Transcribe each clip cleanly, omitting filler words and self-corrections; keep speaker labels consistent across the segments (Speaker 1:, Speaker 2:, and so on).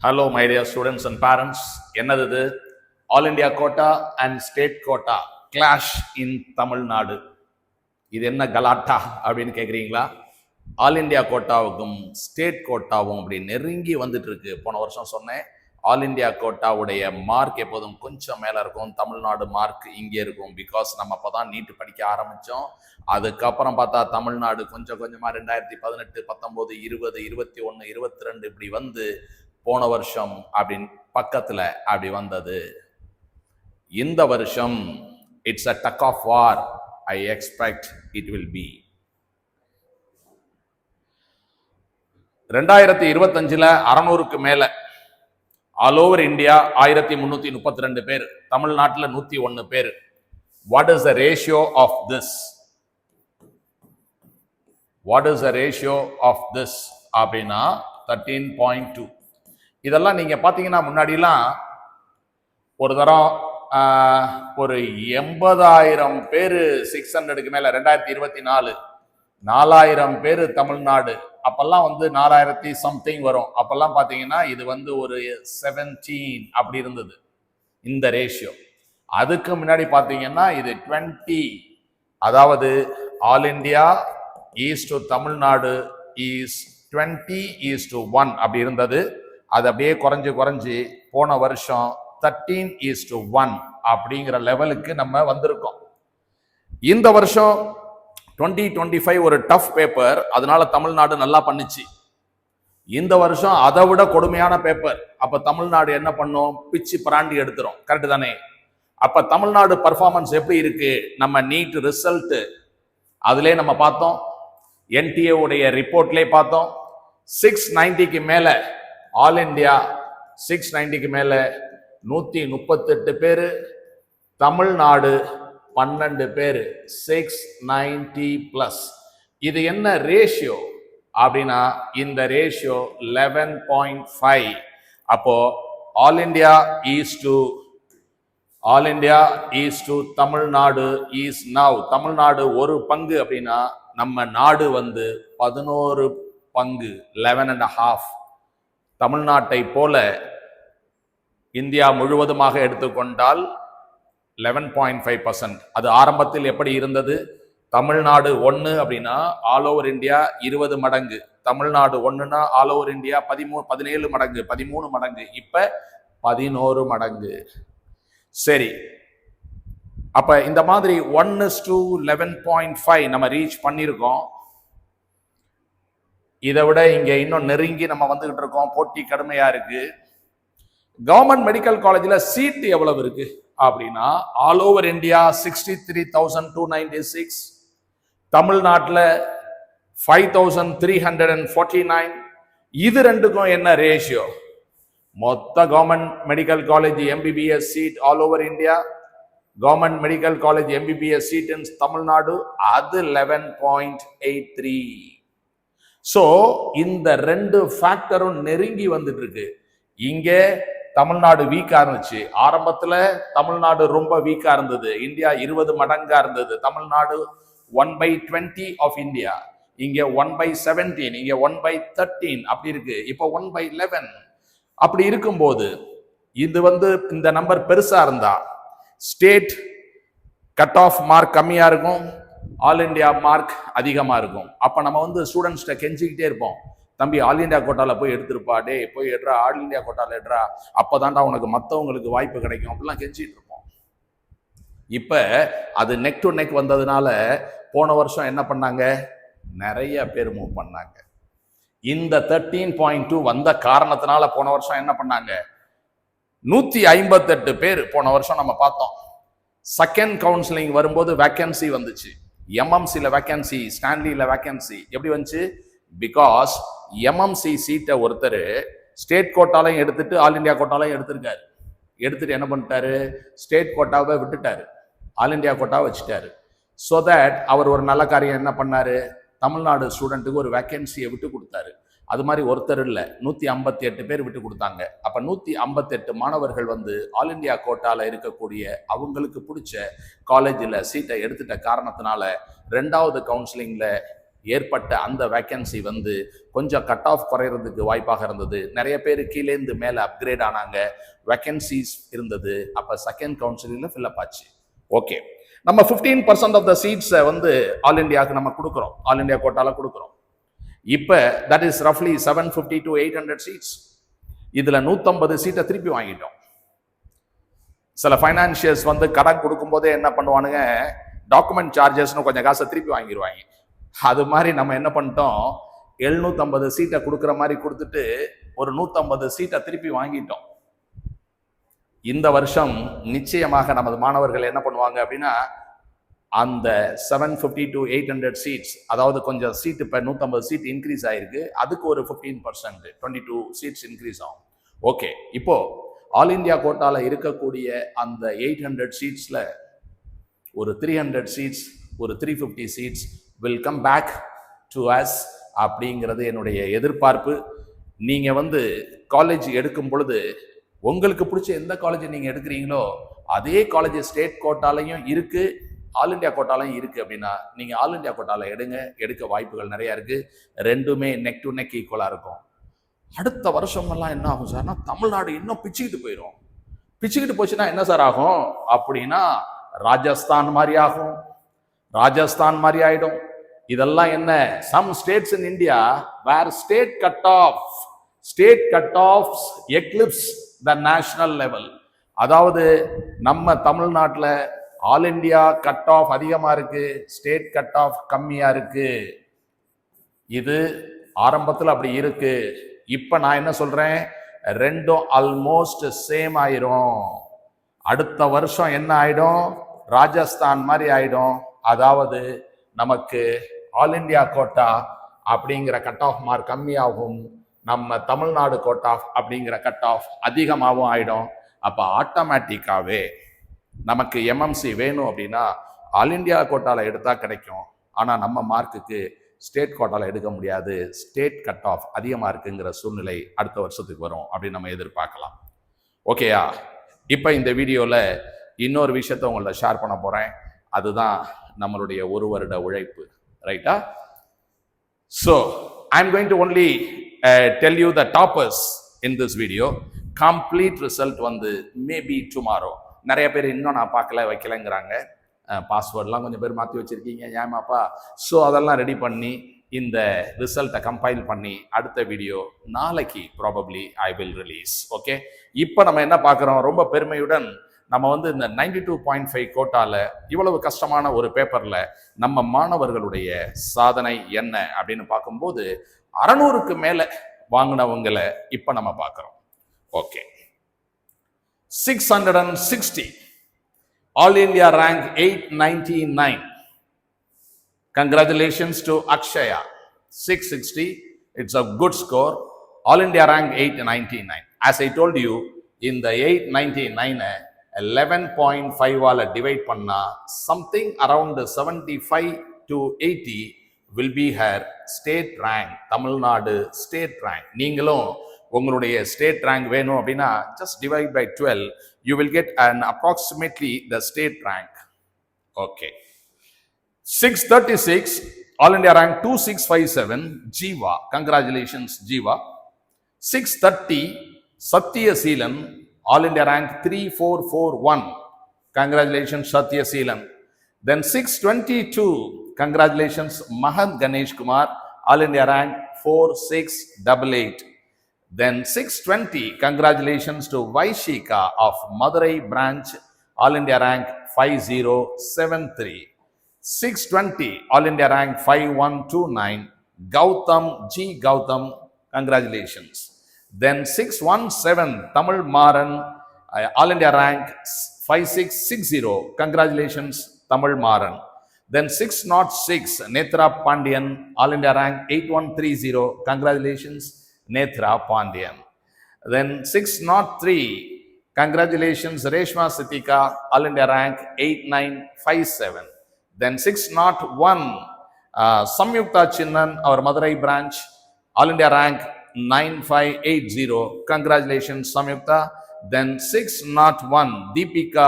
Speaker 1: Hello, my dear students and parents. என்னது இது? All India quota and state quota clash in Tamil Nadu. இது என்ன கலாட்டா அப்படின்னு கேட்குறீங்களா? ஆல் இண்டியா கோட்டாவுக்கும் ஸ்டேட் கோட்டாவும் அப்படி நெருங்கி வந்துட்டு இருக்கு. போன வருஷம் சொன்னேன், ஆல் இண்டியா கோட்டாவுடைய மார்க் எப்போதும் கொஞ்சம் மேலே இருக்கும், தமிழ்நாடு மார்க் இங்கே இருக்கும். பிகாஸ் நம்ம அப்போ தான் நீட்டு படிக்க ஆரம்பித்தோம். அதுக்கப்புறம் பார்த்தா தமிழ்நாடு கொஞ்சம் கொஞ்சமாக 2018, 19, 20, 21, 22 இப்படி வந்து போன வருஷம் அப்படின்னு பக்கத்தில் அப்படி வந்தது. இந்த வருஷம் it's a tug of war. I expect it will be. 2025 600க்கு மேல ஆல் ஓவர் இந்தியா 1332 பேர், தமிழ்நாட்டில் 101 பேர். What is the ratio of this? What is the ratio of this அப்படின்னா 13.2. இதெல்லாம் நீங்க பாத்தீங்கன்னா முன்னாடிலாம் ஒரு தரம் ஒரு 80,000 பேர் 600க்கு மேல 2024 4,000 பேர் தமிழ்நாடு. அப்பெல்லாம் வந்து 4,000 சம்திங் வரும். அப்பெல்லாம் பாத்தீங்கன்னா இது வந்து ஒரு 17 அப்படி இருந்தது இந்த ரேஷியோ. அதுக்கு முன்னாடி பாத்தீங்கன்னா இது 20, அதாவது all India is to Tamil Nadu is 20:1 அப்படி இருந்தது. அது அப்படியே குறைஞ்சு போன வருஷம் 13:1 அப்படிங்கிற லெவலுக்கு நம்ம வந்திருக்கோம். இந்த வருஷம் 2025 ஒரு டஃப் பேப்பர், அதனால தமிழ்நாடு நல்லா பண்ணுச்சு. இந்த வருஷம் அதை விட கொடுமையான பேப்பர். அப்ப தமிழ்நாடு என்ன பண்ணும்? பிச்சு பிராண்டி எடுத்துரும். கரெக்ட் தானே? அப்ப தமிழ்நாடு பர்ஃபார்மன்ஸ் எப்படி இருக்கு? நம்ம நீட் ரிசல்ட் அதுல நம்ம பார்த்தோம், என்டிஏ உடைய ரிப்போர்ட்லயே பார்த்தோம். 690க்கு மேல ஆல் இண்டியா 690க்கு மேல 138 பேரு, தமிழ்நாடு 12 பேரு, 690+. இது என்ன ரேஷியோ அப்படின்னா இந்த ரேஷியோ 11.5. அப்போ all India is to Tamil Nadu is now. Tamil Nadu ஒரு பங்கு அப்படின்னா நம்ம நாடு வந்து 11 பங்கு, 11.5. தமிழ்நாட்டை போல இந்தியா முழுவதுமாக எடுத்துக்கொண்டால் 11.5%. அது ஆரம்பத்தில் எப்படி இருந்தது? தமிழ்நாடு 1 அப்படின்னா ஆல் ஓவர் இந்தியா 20 மடங்கு, தமிழ்நாடு 1னா ஆல் ஓவர் இந்தியா 17 மடங்கு, 13 மடங்கு, இப்ப 11 மடங்கு. சரி, அப்ப இந்த மாதிரி 1:11.5 நம்ம ரீச் பண்ணியிருக்கோம். இதை விட இங்க இன்னும் நெருங்கி நம்ம வந்துகிட்டு இருக்கோம். போட்டி கடுமையா இருக்கு. கவர்மெண்ட் மெடிக்கல் காலேஜில் சீட் எவ்வளவு இருக்கு அப்படின்னா ஆல் ஓவர் இந்தியா 63,296, தமிழ்நாட்டில் 5,349. இது ரெண்டுக்கும் என்ன ரேஷியோ? மொத்த government medical college MBBS seat all over India, government medical college MBBS seat in Tamil Nadu, அது 11.83. சோ இந்த ரெண்டு ஃபேக்டரும் நெருங்கி வந்துட்டு இருக்கு. இங்கே தமிழ்நாடு வீக்கா இருந்துச்சு. ஆரம்பத்துல தமிழ்நாடு ரொம்ப வீக்கா இருந்தது. இந்தியா 20 மடங்கா இருந்தது. Tamil Nadu 1/20 of India. இங்க 1/17, இங்க 1/13 அப்படி இருக்கு. இப்போ 1/11 அப்படி இருக்கும்போது இது வந்து இந்த நம்பர் பெருசா இருந்தா ஸ்டேட் கட் ஆஃப் மார்க் கம்மியா இருக்கும், ஆல் இண்டியா மார்க் அதிகமா இருக்கும். அப்ப நம்ம வந்து ஸ்டூடெண்ட்ஸ்ட கெஞ்சிக்கிட்டே இருப்போம், தம்பி ஆல் இண்டியா கோட்டால போய் எடுத்துருப்பா, டே போய் எடுறா, ஆல் இண்டியா கோட்டால எடுறா, அப்பதான்டா உனக்கு மற்றவங்களுக்கு வாய்ப்பு கிடைக்கும் அப்படிலாம் கெஞ்சிட்டு இருப்போம். இப்ப அது நெக் டு நெக் வந்ததுனால போன வருஷம் என்ன பண்ணாங்க? நிறைய பேர் மூவ் பண்ணாங்க. இந்த 13.2 வந்த காரணத்தினால போன வருஷம் என்ன பண்ணாங்க? 158 பேர் போன வருஷம் நம்ம பார்த்தோம். செகண்ட் கவுன்சிலிங் வரும்போது வேக்கன்சி வந்துச்சு. எம்எம்சில வேக்கன்சி, ஸ்டான்லியில வேக்கன்சி. எப்படி வந்துச்சு? பிகாஸ் எம்எம்சி சீட்டை ஒருத்தர் ஸ்டேட் கோட்டாலையும் எடுத்துட்டு ஆல் இண்டியா கோட்டாலையும் எடுத்திருக்காரு. எடுத்துட்டு என்ன பண்ணிட்டாரு? ஸ்டேட் கோட்டாவை விட்டுட்டாரு, ஆல் இண்டியா கோட்டாவை வச்சுட்டாரு. ஸோ தட் அவர் ஒரு நல்ல காரியம் என்ன பண்ணாரு? தமிழ்நாடு ஸ்டூடெண்ட்டுக்கு ஒரு வேக்கன்சியை விட்டு கொடுத்தாரு. அது மாதிரி ஒருத்தர் இல்லை, 158 பேர் விட்டு கொடுத்தாங்க. அப்ப 158 மாணவர்கள் வந்து ஆல் இண்டியா கோட்டால இருக்கக்கூடிய அவங்களுக்கு பிடிச்ச காலேஜில் சீட்டை எடுத்துட்ட காரணத்தினால 2வது கவுன்சிலிங்ல ஏற்பட்ட அந்த வேக்கன்சி வந்து கொஞ்சம் கட் ஆஃப் குறையிறதுக்கு வாய்ப்பாக இருந்தது. நிறைய பேர் கீழேந்து மேலே அப்கிரேட் ஆனாங்க, வேக்கன்சிஸ் இருந்தது. அப்போ செகண்ட் கவுன்சிலிங்கில் ஃபில்அப் ஆச்சு. ஓகே, நம்ம 15% ஆஃப் த சீட்ஸை வந்து ஆல் இண்டியாவுக்கு நம்ம கொடுக்குறோம், ஆல் இண்டியா கோட்டால கொடுக்குறோம். இப்போ தட் இஸ் ரஃப்லி 750 to 800 சீட்ஸ். இதில் 150 சீட்டை திருப்பி வாங்கிட்டோம். சில ஃபைனான்சியர்ஸ் வந்து கடன் கொடுக்கும்போதே என்ன பண்ணுவானுங்க, டாக்குமெண்ட் சார்ஜஸ்னு கொஞ்சம் காசை திருப்பி வாங்கிடுவாங்க. அது மாதிரி நம்ம என்ன பண்ணிட்டோம், 750 சீட்டை கொடுக்குற மாதிரி கொடுத்துட்டு ஒரு 150 சீட்டை திருப்பி வாங்கிட்டோம். இந்த வருஷம் நிச்சயமாக நமது மாணவர்கள் என்ன பண்ணுவாங்க அப்படின்னா, அந்த 750 to 800 சீட்ஸ், அதாவது கொஞ்சம் சீட் இப்போ 150 சீட் இன்க்ரீஸ் ஆயிருக்கு, அதுக்கு ஒரு 15% 22 சீட்ஸ் இன்க்ரீஸ் ஆகும். ஓகே, இப்போ ஆல் இண்டியா கோட்டால இருக்கக்கூடிய அந்த 800 சீட்ஸ்ல ஒரு 300 சீட்ஸ், ஒரு 350 seats will come back to us அப்படிங்கிறது என்னுடைய எதிர்பார்ப்பு. நீங்க வந்து காலேஜ் எடுக்கும் பொழுது உங்களுக்கு பிடிச்ச எந்த காலேஜ் நீங்க எடுக்கிறீங்களோ அதே காலேஜ் ஸ்டேட் கோட்டாலையும் இருக்கு, ஆல் இண்டியா கோட்டாலையும் இருக்கு. அப்படின்னா நீங்க ஆல் இண்டியா கோட்டால எடுக்க வாய்ப்புகள் நிறைய இருக்கு. ரெண்டுமே நெக் டு நெக் ஈக்குவலா இருக்கும். அடுத்த வருஷம் எல்லாம் என்ன ஆகும் சார்னா, தமிழ்நாடு இன்னும் பிச்சுக்கிட்டு போயிடும். பிச்சுக்கிட்டு போச்சுன்னா என்ன சார் ஆகும் அப்படின்னா, ராஜஸ்தான் மாதிரி ஆகும், ராஜஸ்தான் மாதிரி ஆயிடும். இதெல்லாம் என்ன, some states in India where state cut off eclipse the national level. அதாவது நம்ம தமிழ்நாட்டில் ஆல் இண்டியா கட் ஆஃப் அதிகமா இருக்கு, ஸ்டேட் கட் ஆஃப் கம்மியா இருக்கு. இது ஆரம்பத்தில் அப்படி இருக்கு. இப்ப நான் என்ன சொல்றேன், ரெண்டும் ஆல்மோஸ்ட் சேம் ஆயிரும். அடுத்த வருஷம் என்ன ஆயிடும், ராஜஸ்தான் மாதிரி ஆயிடும். அதாவது நமக்கு ஆல் இண்டியா கோட்டா அப்படிங்கிற கட் ஆஃப் மார்க் கம்மியாகும், நம்ம தமிழ்நாடு கோட்டா அப்படிங்கிற கட் ஆஃப் அதிகமாகவும் ஆயிடும். அப்ப ஆட்டோமேட்டிக்காவே நமக்கு எம்எம்சி வேணும் அப்படின்னா ஆல் இண்டியா கோட்டால எடுத்தா கிடைக்கும். ஆனா நம்ம மார்க்குக்கு ஸ்டேட் கோட்டால எடுக்க முடியாது, ஸ்டேட் கட் ஆஃப் அதிகமாக இருக்குங்கிற சூழ்நிலை அடுத்த வருஷத்துக்கு வரும் அப்படின்னு நம்ம எதிர்பார்க்கலாம். ஓகேயா, இப்போ இந்த வீடியோவில் இன்னொரு விஷயத்த உங்கள்ட்ட ஷேர் பண்ண போகிறேன். அதுதான் நம்மளுடைய ஒரு வருட உழைப்பு, ரைட்டா? So I am going to only tell you the toppers in this video. Complete result வந்து மேபி டுமாரோ. நிறைய பேர் இன்னும் நான் பார்க்கல வைக்கலைங்கிறாங்க. பாஸ்வேர்ட்லாம் கொஞ்சம் பேர் மாற்றி வச்சுருக்கீங்க, ஏமாப்பா. ஸோ அதெல்லாம் ரெடி பண்ணி இந்த ரிசல்ட்டை கம்பைல் பண்ணி அடுத்த வீடியோ நாளைக்கு probably I will release. Okay, இப்போ நம்ம என்ன பார்க்குறோம், ரொம்ப பெருமையுடன் நம்ம வந்து இந்த 92.5 கோட்டால இவ்வளவு கஷ்டமான ஒரு பேப்பரில் நம்ம மாணவர்களுடைய சாதனை என்ன அப்படின்னு பார்க்கும்போது 600க்கு மேலே வாங்கினவங்களை இப்போ நம்ம பார்க்குறோம். Okay, 660 All India rank 899. Congratulations to Akshaya. 660. It's a good score. All India rank 899. As I told you, in the 899, 11.5 divide panna, something around 75 to 80 will be her state rank. Tamil Nadu state rank. நீங்களும் உங்களுடைய state rank வேணும் அப்படின்னா just divide by 12, you will get an approximately the state rank. Okay, 636 All India rank 2657 Jiva. Congratulations Jiva. 630 Satya Seelan, All India rank 3441. Congratulations Satya Seelan. Then 622, congratulations Mahant Ganesh Kumar, All India rank 4688. Then 620, congratulations to Vaishika of Madurai branch, All India rank 5073. 620, All India rank 5129, Gautam G. Gautam, congratulations. Then 617, Tamil Maran, All India rank 5660, congratulations Tamil Maran. Then 606, Netra Pandian, All India rank 8130, congratulations Netra Pandian. Then 603, congratulations Reshma Sitika, All India rank 8957. Then 601, Samyukta Chinnan, our Madurai branch, All India rank 9580, congratulations Samyukta. Then 601, Deepika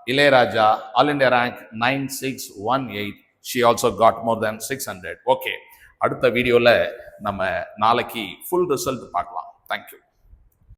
Speaker 1: Ilayaraja, All India rank 9618, she also got more than 600. Okay, அடுத்த வீடியோவில் நம்ம நாளைக்கு full result பார்க்கலாம். Thank you.